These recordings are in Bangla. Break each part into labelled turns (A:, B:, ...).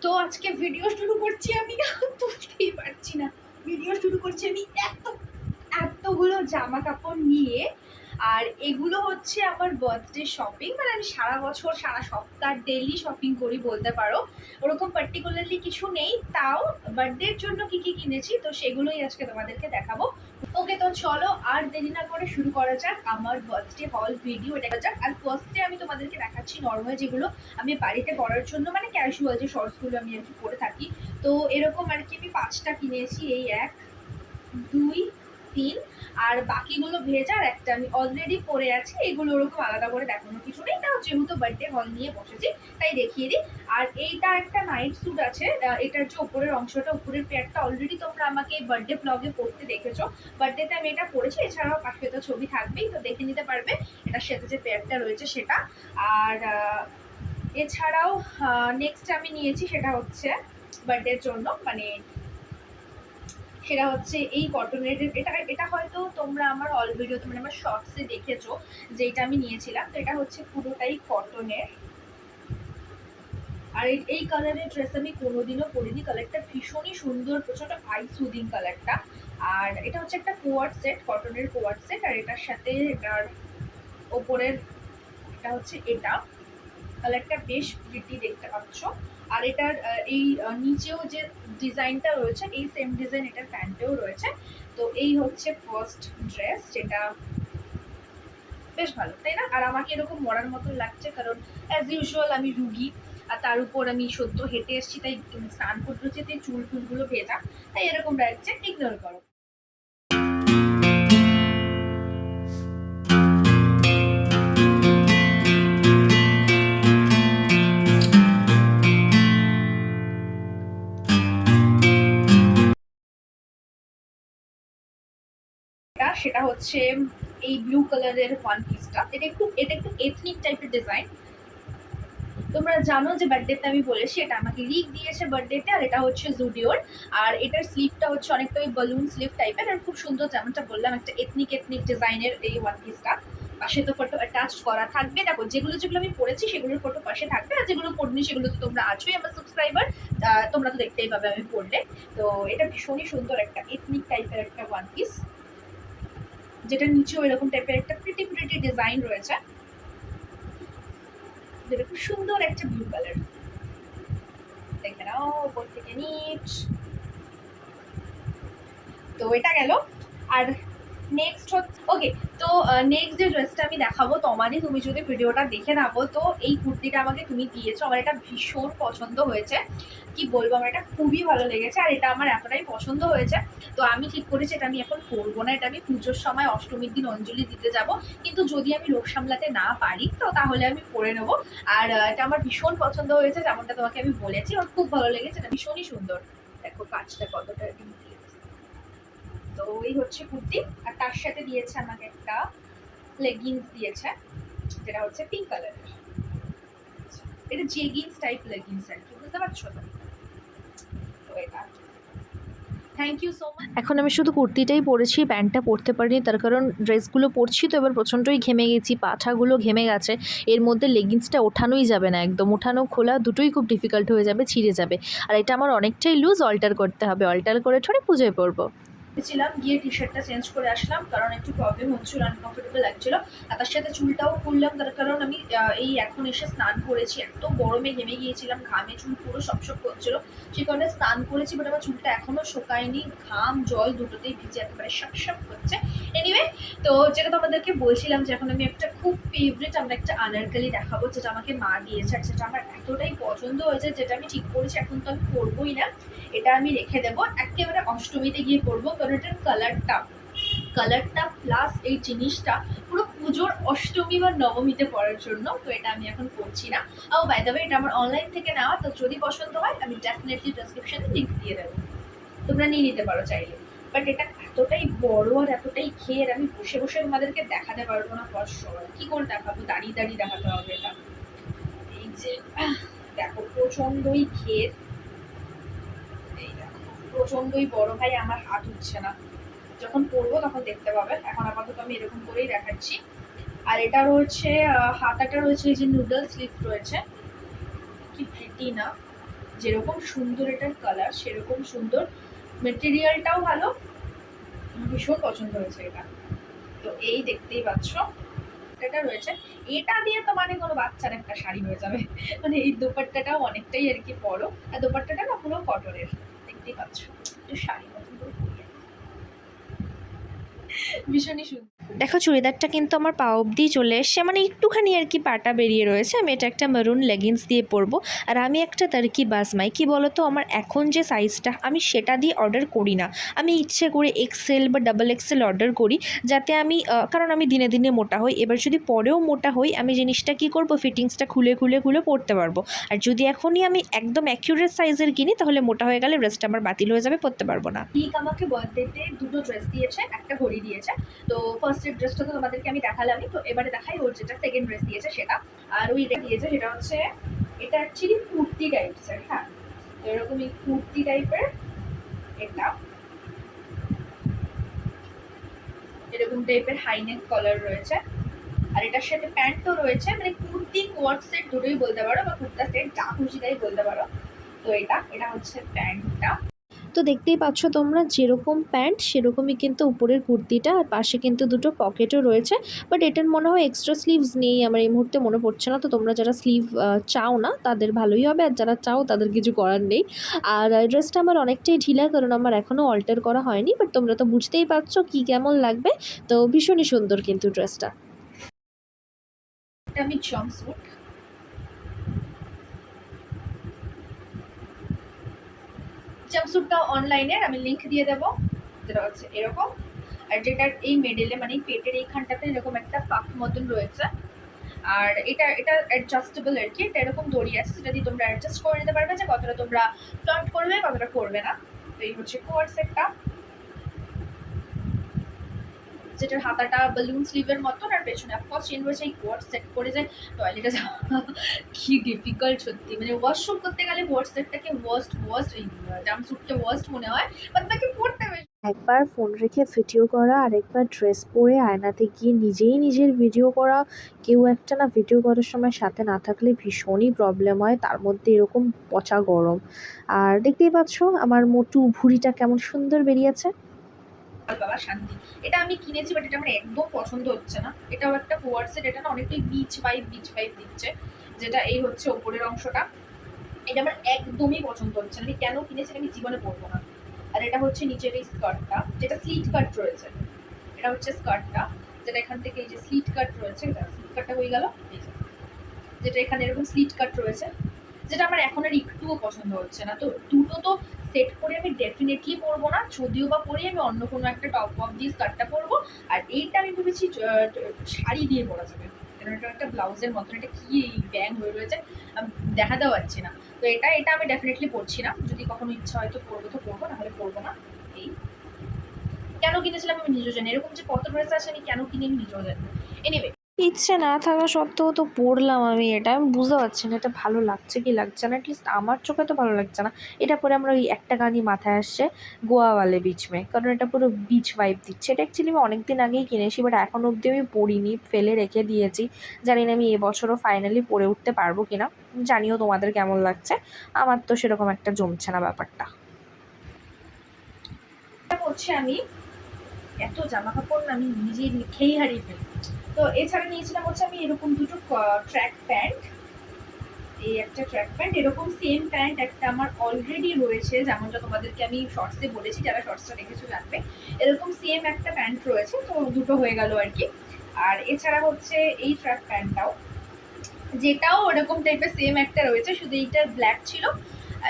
A: তো আজকে ভিডিও শুরু করছি আমি বুঝতেই পারছি না ভিডিও শুরু করছি আমি এতগুলো জামা কাপড় নিয়ে। আর এগুলো হচ্ছে আমার বার্থডে শপিং, মানে আমি সারা বছর সারা সপ্তাহ ডেইলি শপিং করি বলতে পারো। ওরকম পার্টিকুলারলি কিছু নেই, তাও বার্থডের জন্য কি কি কিনেছি তো সেগুলোই আজকে তোমাদেরকে দেখাবো। ওকে, তো চলো আর দেরি না করে শুরু করা যাক আমার বার্থডে হল ভিডিও। দেখা যাক। আর ফার্স্টে আমি তোমাদেরকে দেখাচ্ছি নর্মাল যেগুলো আমি বাড়িতে পরার জন্য, মানে ক্যাজুয়াল যে শর্টসগুলো আমি আর কি পরে থাকি। তো এরকম আর কি আমি 5টা কিনেছি, এই 1 2 3, আর বাকিগুলো ভেজার একটা আমি অলরেডি পরে আছি। এগুলো ওরকম আলাদা করে দেখানোর কিছু নেই, তাও যেহেতু বার্থডে হল নিয়ে বসেছি তাই দেখিয়ে দিই। আর এইটা একটা নাইট স্যুট আছে, এটার যে উপরের অংশটা, উপরের পেয়ারটা অলরেডি তোমরা আমাকে বার্থডে ব্লগে পরতে দেখেছো। বার্থডেতে আমি এটা পরেছি, এছাড়াও পাশে তো ছবি থাকবেই, তো দেখে নিতে পারবে এটার সাথে যে পেয়ারটা রয়েছে সেটা। আর এছাড়াও নেক্সট আমি নিয়েছি সেটা হচ্ছে বার্থডের জন্য, মানে সেটা হচ্ছে এই কটনের। এটা হয়তো তোমরা আমার অল ভিডিওতে, মানে আমার শর্টসে দেখেছো যে এটা আমি নিয়েছিলাম। তো এটা হচ্ছে পুরোটাই কটনের। আর এই কালারের ড্রেস আমি কোনোদিনও পরিনি। কালারটা ভীষণই সুন্দর, প্রচন্ড আই সুদিং কালারটা। আর এটা হচ্ছে একটা কোয়ার্ড সেট, কটনের কোয়ার্ড সেট। আর এটার সাথে এটার ওপরের এটা হচ্ছে এটা কালারটা বেশ প্রিটি দেখতে পাচ্ছ। আর এটার এই নিচেও যে ডিজাইনটা রয়েছে এই সেম ডিজাইন এটার প্যান্টেও রয়েছে। তো এই হচ্ছে ফার্স্ট ড্রেস, যেটা বেশ ভালো, তাই না? আর আমাকে এরকম মরার মতন লাগছে, কারণ অ্যাজ ইউজুয়াল আমি রুগী, আর তার উপর আমি সদ্য হেঁটে এসেছি, তাই স্নান করতে হচ্ছে, তাই চুল টুলগুলো ভেজা, তাই এরকম লাগছে, ইগনোর করো। সেটা হচ্ছে এই ব্লু কালারের ওয়ান পিসটা। এটা একটু এথনিক টাইপের ডিজাইন। তোমরা জানো যে বার্থডেতে আমি বলেছি এটা আমাকে লিক দিয়েছে বার্থডেতে, আর এটা হচ্ছে জুডিওর। আর এটার স্লিভটা হচ্ছে অনেকটা ওই বালুন স্লিভ টাইপের, আর খুব সুন্দর, যেমনটা বললাম একটা এথনিক ডিজাইনের এই ওয়ান পিসটা। পাশে তো ফটো অ্যাটাচ করা থাকবে, দেখো যেগুলো যেগুলো আমি পড়েছি সেগুলোর ফটো পাশে থাকবে, আর যেগুলো পড়নি সেগুলো তো তোমরা আছোই আমার সাবস্ক্রাইবার, তোমরা তো দেখতেই পাবে আমি পড়লে। তো এটা ভীষণই সুন্দর একটা এথনিক টাইপের একটা ওয়ান পিস, যেটা নিচেও এরকম টাইপের একটা প্রিটি ডিজাইন রয়েছে, যেটা খুব সুন্দর একটা ব্লু কালার। দেখে নাও উপর থেকে নিচ। তো এটা গেল। আর নেক্সট হচ্ছে, ওকে, তো নেক্সট যে ড্রেসটা আমি দেখাবো তোমারই, তুমি যদি ভিডিওটা দেখে নাও, তো এই কুর্তিটা আমাকে তুমি দিয়েছো, আমার এটা ভীষণ পছন্দ হয়েছে। কি বলবো, আমার এটা খুবই ভালো লেগেছে, আর এটা আমার এতটাই পছন্দ হয়েছে, তো আমি ঠিক করেছি এটা আমি এখন পরবো না। এটা আমি পুজোর সময় অষ্টমীর দিন অঞ্জলি দিতে যাব, কিন্তু যদি আমি লোক সামলাতে না পারি তো তাহলে আমি পরে নেবো। আর এটা আমার ভীষণ পছন্দ হয়েছে, যেমনটা তোমাকে আমি বলেছি, আমার খুব ভালো লেগেছে, এটা ভীষণই সুন্দর। দেখো কাজটা কতটা ডিপ। তো এই হচ্ছে কুর্তি, আর তার সাথে দিয়েছে আমাকে একটা লেগিংস দিয়েছে, যেটা হচ্ছে পিঙ্ক কালারের। এটা জেগিংস টাইপ লেগিংস আর কি, বুঝতে পারছো তো? তো এটা থ্যাংক ইউ সো মাচ।
B: এখন আমি শুধু কুর্তিটাই পরেছি, প্যান্টটা পরতে পারিনি, তার কারণ ড্রেসগুলো পরছি তো এবার প্রচণ্ডই ঘেমে গেছি, পাঠাগুলো ঘেমে গেছে। এর মধ্যে লেগিংসটা ওঠানোই যাবে না, একদম ওঠানো খোলা দুটোই খুব ডিফিকাল্ট হয়ে যাবে, ছিঁড়ে যাবে। আর এটা আমার অনেকটাই লুজ, অল্টার করতে হবে, অল্টার করে ঠরে পুজোয় পরবো।
A: ছিলাম গিয়ে টি শার্টটা চেঞ্জ করে আসলাম, কারণ একটু প্রবলেম হচ্ছিল, আনকমফোর্টেবল লাগছিল। আর তার সাথে চুলটাও খুললাম, তার কারণ আমি এই এখন এসে স্নান করেছি, এত গরমে ঘেমে গিয়েছিলাম, ঘামে চুল পুরো সব করছিল, সেই কারণে স্নান করেছি, বাট আমার চুলটা এখনো শোকায়নি, ঘাম জল দুটোতেই ভিজে একেবারে সব হচ্ছে। এনিওয়ে, তো যেটা তোমাদেরকে বলছিলাম যে এখন আমি একটা খুব ফেভারিট, আমরা একটা আনারকালি দেখাবো, যেটা আমাকে মা দিয়েছে, আর যেটা আমার এতটাই পছন্দ হয়েছে, যেটা আমি ঠিক করেছি এখন তো আমি পরবোই না, এটা আমি রেখে দেবো, একেবারে অষ্টমীতে গিয়ে পরবো, কারণ এটার কালারটা প্লাস এই জিনিসটা পুরো পুজোর অষ্টমী বা নবমীতে পরার জন্য। তো এটা আমি এখন পরছি না। ও বাই দ্য ওয়ে, এটা আমার অনলাইন থেকে নেওয়া, তো যদি পছন্দ হয় আমি ডেফিনেটলি ডেসক্রিপশনে লিঙ্ক দিয়ে দেবো, তোমরা নিয়ে নিতে পারো চাইলে। বাট এটা এতটাই বড় আর এতটাই ঘের, আমি বসে বসে তোমাদেরকে দেখাতে পারবো না, কষ্ট কি করে দেখাবো, দাঁড়িয়ে দাঁড়িয়ে দেখাতে হবে এটা। এই যে দেখো প্রচন্ডই ঘের, প্রচন্ডই বড় ভাই, আমার হাত উঠছে না, যখন পরবো তখন দেখতে পাবে, এখন আপাতত আমি এরকম করেই দেখাচ্ছি। আর এটা রয়েছে হাতাটা রয়েছে এই যে নুডল স্লিভ রয়েছে, কি প্রিটি না, যেরকম সুন্দর এটার কালার সেরকম সুন্দর, মেটেরিয়ালটাও ভালো, আমার ভীষণ পছন্দ হয়েছে এটা। তো এই দেখতেই পাচ্ছ এটা রয়েছে, এটা দিয়ে তো মানে কোনো বাচ্চার একটা শাড়ি হয়ে যাবে। মানে এই দোপাট্টাটাও অনেকটাই আর কি বড়, আর দোপাট্টাটা না পুরো কটনের, দেখতেই পাচ্ছ একটু শাড়ি মতন করে পরিয়ে। ভীষণই সুন্দর।
B: দেখো চুড়িদারটা কিন্তু আমার পা অবধি চলে এসছে, মানে একটুখানি আর কি পাটা বেরিয়ে রয়েছে। আমি এটা একটা মেরুন লেগিংস দিয়ে পরবো। আর আমি একটা তার্কি বাজমাই, কি বলতো, আমার এখন যে সাইজটা আমি সেটা দিয়ে অর্ডার করি না, আমি ইচ্ছে করে এক্সেল বা ডাবল এক্সেল অর্ডার করি, যাতে আমি কারণ আমি দিনে দিনে মোটা হই। এবার যদি পরেও মোটা হই, আমি জিনিসটা কি করব, ফিটিংসটা খুলে খুলে খুলে পরতে পারবো। আর যদি এখনই আমি একদম অ্যাকিউরেট সাইজের কিনি, তাহলে মোটা হয়ে গেলে ড্রেসটা আমার বাতিল হয়ে যাবে, পরতে পারবো না।
A: ঠিক আমাকে বার্থডেতে দুটো ড্রেস দিয়েছে, একটা ঘড়ি দিয়েছে। তো ফার্স্ট ড্রেসটা তো তোমাদেরকে আমি দেখালামই, তো এবারে দেখাই ওর যেটা সেকেন্ড ড্রেস দিয়েছে সেটা। আর ওই দিয়েছে সেটা হচ্ছে, এটা অ্যাকচুয়ালি কুর্তি টাইপসের, হ্যাঁ, তো এরকমই কুর্তি টাইপের। এটা এরকম টাইপের হাইনেক কলার রয়েছে, আর এটার সাথে প্যান্টও রয়েছে, মানে কুর্তি কোয়ার্ড সেট দুটোই বলতে পারো, বা কুর্তা সেট যা খুশি তাই বলতে পারো। তো এটা হচ্ছে প্যান্টটা।
B: তো দেখতেই পাচ্ছ তোমরা, যেরকম প্যান্ট সেরকমই কিন্তু উপরের কুর্তিটা, আর পাশে কিন্তু দুটো পকেটও রয়েছে। বাট এটার মনে হয় এক্সট্রা স্লিভস নেই, আমার এই মুহূর্তে মনে পড়ছে না। তো তোমরা যারা স্লিভ চাও না তাদের ভালোই হবে, আর যারা চাও তাদের কিছু করার নেই। আর ড্রেসটা আমার অনেকটাই ঢিলা, কারণ আমার এখনও অল্টার করা হয়নি। বাট তোমরা তো বুঝতেই পারছো কি কেমন লাগবে। তো ভীষণই সুন্দর কিন্তু ড্রেসটা।
A: এটা আমি জাম্পস্যুট, জাম্পস্যুটটা অনলাইনের আমি লিংক দিয়ে দেবো, যেটা হচ্ছে এরকম। আর যেটার এই মেডেলে মানে পেটের এইখানটাতে এরকম একটা পাক মতন রয়েছে। আর এটা এটা অ্যাডজাস্টেবল আর কি, এটা এরকম দড়ি আছে যেটা দিয়ে তোমরা অ্যাডজাস্ট করে নিতে পারবে যে কতটা তোমরা ফ্রন্ট করবে কতটা করবে না। তো এই হচ্ছে কোয়ার সেটটা, যেটার হাতাটা বালুন স্লিভের মতন, আর পেছনে অফকোর্স চেন রয়েছে। এই কোয়ার সেট করে যে টয়লেটে যাওয়া কি ডিফিকাল্ট সত্যি, মানে ওয়াশরুম করতে গেলে কোয়ার সেটটাকে ওয়ার্স্ট এই জাম্পস্যুটকে ওয়ার্স্ট মনে হয়, বাট তাকে পড়তে বেশ।
B: একবার ফোন রেখে ভিডিও করা, আর একবার ড্রেস পরে আয়নাতে গিয়ে নিজেই নিজের ভিডিও করা, কেউ একটা না ভিডিও করার সময় সাথে না থাকলে ভীষণই প্রবলেম হয়, তার মধ্যে এরকম পচা গরম। আর দেখতেই পাচ্ছ আমার মোটু ভুঁড়িটা কেমন সুন্দর বেরিয়েছে।
A: বাবা শান্তি। এটা আমি কিনেছি, বাট এটা আমার একদম পছন্দ হচ্ছে না। এটাও একটা কোয়ার সেট, এটা না অনেকটাই বিচ ভাইব দিচ্ছে, যেটা এই হচ্ছে ওপরের অংশটা। এটা আমার একদমই পছন্দ হচ্ছে না, আমি কেন কিনেছি আমি জীবনে পরবো না। আর এটা হচ্ছে নিচের এই স্কার্টটা, যেটা স্লিট কাট রয়েছে। এটা হচ্ছে স্কার্টটা, যেটা এখান থেকে এই যে স্লিট কাট রয়েছে, এটা স্লিট কাটটা হয়ে গেল, এই যে যেটা এখানে এরকম স্লিট কাট রয়েছে, যেটা আমার এখন আর একটুও পছন্দ হচ্ছে না। তো দুটো তো সেট করে আমি ডেফিনেটলি পরবো না, যদিও বা পরি আমি অন্য কোনো একটা টপ ওয়াপ দিয়ে স্কার্টটা পরবো। আর এইটা আমি ভেবেছি শাড়ি দিয়ে পরা যাবে, কারণ এটা একটা ব্লাউজের মতন, এটা কি ব্যাং হয়ে রয়েছে, আমি দেখাতেও পারছি না। তো এটা এটা আমি ডেফিনেটলি পরছি না, যদি কখনো ইচ্ছা হয় তো পরবো, না হলে পরবো না। এই কেন কিনেছিলাম আমি নিজেও জানি, এরকম যে কত ড্রেস আছে আমি কেন কিনে আমি নিজেও জানি। এনিওয়ে,
B: ইচ্ছে না থাকা সত্ত্বেও তো পরলাম আমি এটা, আমি বুঝতে পারছি না এটা ভালো লাগছে কি লাগছে না, অ্যাটলিস্ট আমার চোখে তো ভালো লাগছে না। এটা পরে আমরা ওই একটা গানই মাথায় আসছে, গোয়া ওয়ালে বিচ মে, কারণ এটা পুরো বিচ ভাইব দিচ্ছে। এটা অ্যাকচুয়ালি আমি অনেক দিন আগেই কিনেছি, বাট এখন অবধি আমি পরিনি, ফেলে রেখে দিয়েছি। জানি না আমি এবছরও ফাইনালি পরে উঠতে পারবো কিনা, জানিও তোমাদের কেমন লাগছে। আমার তো সেরকম একটা জমছে না ব্যাপারটা।
A: এটা করছি আমি, এত জামা কাপড় না আমি নিজে খেয়েই হারিয়ে ফেলি। তো এছাড়া নিয়েছিলাম হচ্ছে আমি এরকম দুটো ট্র্যাক প্যান্ট, এই একটা ট্র্যাক প্যান্ট, এরকম সেম প্যান্ট একটা আমার অলরেডি রয়েছে, যেমনটা তোমাদেরকে আমি শর্টসে বলেছি, যারা শর্টসটা দেখেছো জানবে। এরকম সেম একটা প্যান্ট রয়েছে, তো দুটো হয়ে গেল আর কি। আর এছাড়া হচ্ছে এই ট্র্যাক প্যান্টটাও, যেটাও ওরকম টাইপের সেম একটা রয়েছে, শুধু এইটা ব্ল্যাক ছিল,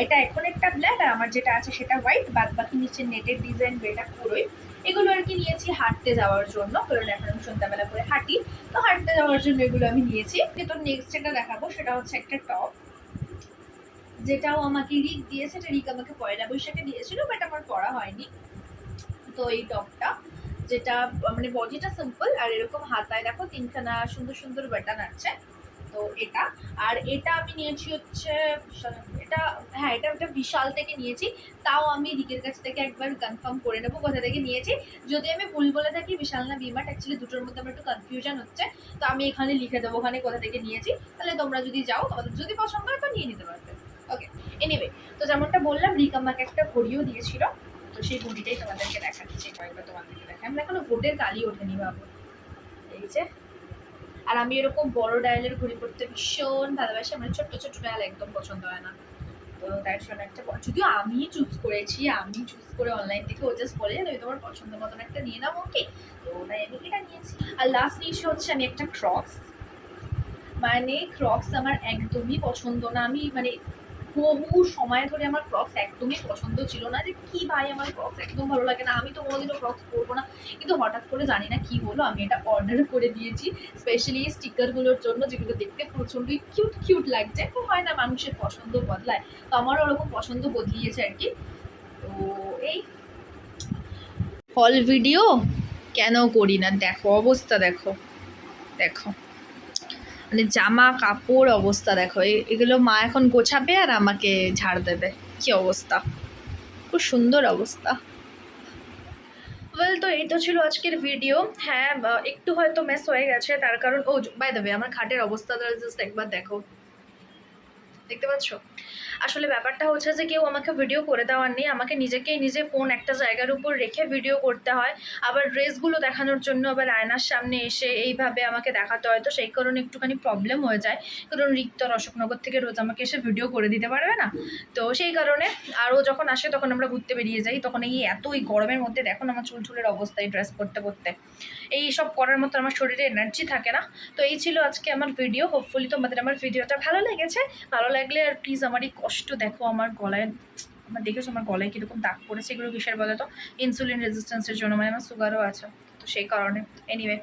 A: এটা এখন একটা ব্ল্যাক, আর আমার যেটা আছে সেটা হোয়াইট, বাদ বাকি নিচে নেটের ডিজাইন এটা পুরোই। এগুলো আর কি নিয়েছি হাঁটতে যাওয়ার জন্য, কারণ এখন আমি সন্ধ্যাবেলা করে হাঁটি, তো হাঁটতে যাওয়ার জন্য এগুলো আমি নিয়েছি। তো নেক্সট যেটা দেখাবো সেটা হচ্ছে একটা টপ, যেটাও আমাকে রিক দিয়েছে, এটা রিক আমাকে পয়লা বৈশাখে দিয়েছিল, বাট আমার পরা হয়নি। তো এই টপটা, যেটা মানে বডিটা সিম্পল, আর এরকম হাতায় দেখো তিনখানা সুন্দর সুন্দর বাটন আছে, তো এটা। আর এটা আমি নিয়েছি হচ্ছে এটা, হ্যাঁ এটা একটা বিশাল থেকে নিয়েছি, তাও আমি রিকের কাছ থেকে একবার কনফার্ম করে নেবো কোথা থেকে নিয়েছি। যদি আমি ভুল বলে থাকি বিশাল না ভিমার্ট, অ্যাকচুয়ালি দুটোর মধ্যে আমার একটু কনফিউশন হচ্ছে, তো আমি এখানে লিখে দেবো ওখানে কোথা থেকে নিয়েছি, তাহলে তোমরা যদি যাও তোমাদের যদি পছন্দ হয় তো নিয়ে নিতে পারবে। ওকে, এনিওয়ে, তো যেমনটা বললাম রিক আমাকে একটা ঘড়িও দিয়েছিল, তো সেই ঘড়িটাই তোমাদেরকে দেখাচ্ছি, কয়েকবার তোমাদেরকে দেখাই। আমরা এখনো ভোটের কালি ওঠেনি বাবু, এই যে। আর আমি এরকম বড় ডায়ালের ঘড়ি পড়তে ভীষণ ভালোবাসি, আমার ছোট্ট ছোট্ট ডায়াল একদম পছন্দ হয় না। তো তার জন্য একটা, যদিও আমি চুজ করেছি, আমি চুজ করে অনলাইন থেকে ও জাস্ট বলে তুমি তোমার পছন্দ মতন একটা নিয়ে নাও ওকে, তো তাই আমি এটা নিয়েছি। আর লাস্ট নিয়েছি হচ্ছে আমি একটা ক্রক্স, মানে ক্রক্স আমার একদমই পছন্দ না। আমি মানে বহু সময় ধরে আমার ক্রক্স একদমই পছন্দ ছিল না, যে কি ভাই আমার ক্রক্স একদম ভালো লাগে না, আমি তো কোনোদিনও ক্রক্স পরবো না। কিন্তু হঠাৎ করে জানি না কি হলো, আমি এটা অর্ডার করে দিয়েছি স্পেশালি এই স্টিকারগুলোর জন্য, যেগুলো দেখতে প্রচণ্ডই কিউট কিউট লাগছে। তো হয় না মানুষের পছন্দ বদলায়, তো আমারও ওরকম পছন্দ বদলিয়েছে আর কি। তো এই হল ভিডিও কেন করি না, দেখো অবস্থা, দেখো দেখো মানে জামা কাপড় অবস্থা দেখো, এগুলো মা এখন গোছাবে আর আমাকে ঝাড় দেবে, কি অবস্থা, খুব সুন্দর অবস্থা। ওয়েল, তো এই তো ছিল আজকের ভিডিও। হ্যাঁ, একটু হয়তো মেস হয়ে গেছে, তার কারণ ও বাই দ্য ওয়ে আমার খাটের অবস্থাটা জাস্ট একবার দেখো, দেখতে পাচ্ছ? আসলে ব্যাপারটা হচ্ছে যে কেউ আমাকে ভিডিও করে দেওয়ার নেই, আমাকে নিজেকেই নিজে ফোন একটা জায়গার উপর রেখে ভিডিও করতে হয়, আবার ড্রেসগুলো দেখানোর জন্য আবার আয়নার সামনে এসে এইভাবে আমাকে দেখাতে হয়, তো সেই কারণে একটুখানি প্রবলেম হয়ে যায়। কারণ রিক্ত অশোকনগর থেকে রোজ আমাকে এসে ভিডিও করে দিতে পারবে না, তো সেই কারণে। আরও যখন আসে তখন আমরা ঘুরতে বেরিয়ে যাই, তখন এই এই গরমের মধ্যে দেখো না আমার চুলের অবস্থা, এই ড্রেস পরতে পরতে এই সব করার মতো আমার শরীরে এনার্জি থাকে না। তো এই ছিল আজকে আমার ভিডিও, হোপফুলি তোমাদের আমার ভিডিওটা ভালো লেগেছে। ভালো লাগলে আর প্লিজ আমার এই কষ্ট দেখো আমার গলায়, আমার দেখেছো আমার গলায় কীরকম দাগ পড়েছে, এগুলো কিসের বলে তো, ইনসুলিন রেজিস্ট্যান্সের জন্য, মানে আমার সুগারও আছে, তো সেই কারণে। এনিওয়ে,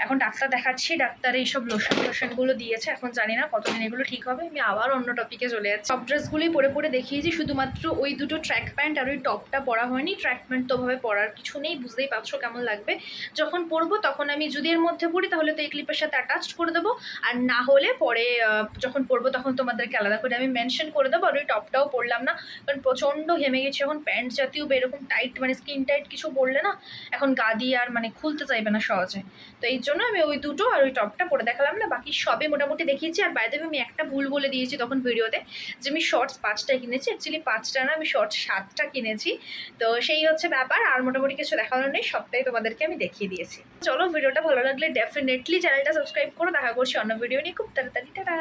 A: এখন ডাক্তার দেখাচ্ছি, ডাক্তার এইসব লোশনগুলো দিয়েছে, এখন জানি না কতদিন এগুলো ঠিক হবে। আমি আবার অন্য টপিকে চলে যাচ্ছি। সব ড্রেসগুলোই পরে পরে দেখিয়েছি, শুধুমাত্র ওই দুটো ট্র্যাক প্যান্ট আর ওই টপটা পরা হয়নি। ট্র্যাক প্যান্ট তো ওভাবে পরার কিছু নেই, বুঝতেই পারছো কেমন লাগবে। যখন পরবো তখন আমি যদি এর মধ্যে পড়ি তাহলে তো এই ক্লিপের সাথে অ্যাটাচড করে দেবো, আর না হলে পরে যখন পরবো তখন তোমাদেরকে আলাদা করে আমি মেনশন করে দেবো। আর ওই টপটাও পরলাম না, কারণ প্রচণ্ড ঘেমে গেছি এখন, প্যান্ট জাতীয় বা এরকম টাইট মানে স্কিন টাইট কিছু পরলে না এখন গা দিয়ে আর মানে খুলতে চাইবে না সহজে, তো এই জন্য আমি ওই দুটো আর ওই টপটা পরে দেখালাম না, বাকি সবে মোটামুটি দেখিয়েছি। আর বাইরে আমি একটা ভুল বলে দিয়েছি তখন ভিডিওতে, যে আমি শর্টস 5টা কিনেছি, অ্যাকচুয়ালি 5টা না, আমি শর্টস 7টা কিনেছি, তো সেই হচ্ছে ব্যাপার। আর মোটামুটি কিছু দেখানোর নেই, সবটাই তোমাদেরকে আমি দেখিয়ে দিয়েছি। চলো, ভিডিওটা ভালো লাগলে ডেফিনেটলি চ্যানেলটা সাবস্ক্রাইব করো, দেখা করছি অন্য ভিডিও নিয়ে খুব তাড়াতাড়ি। টাটা।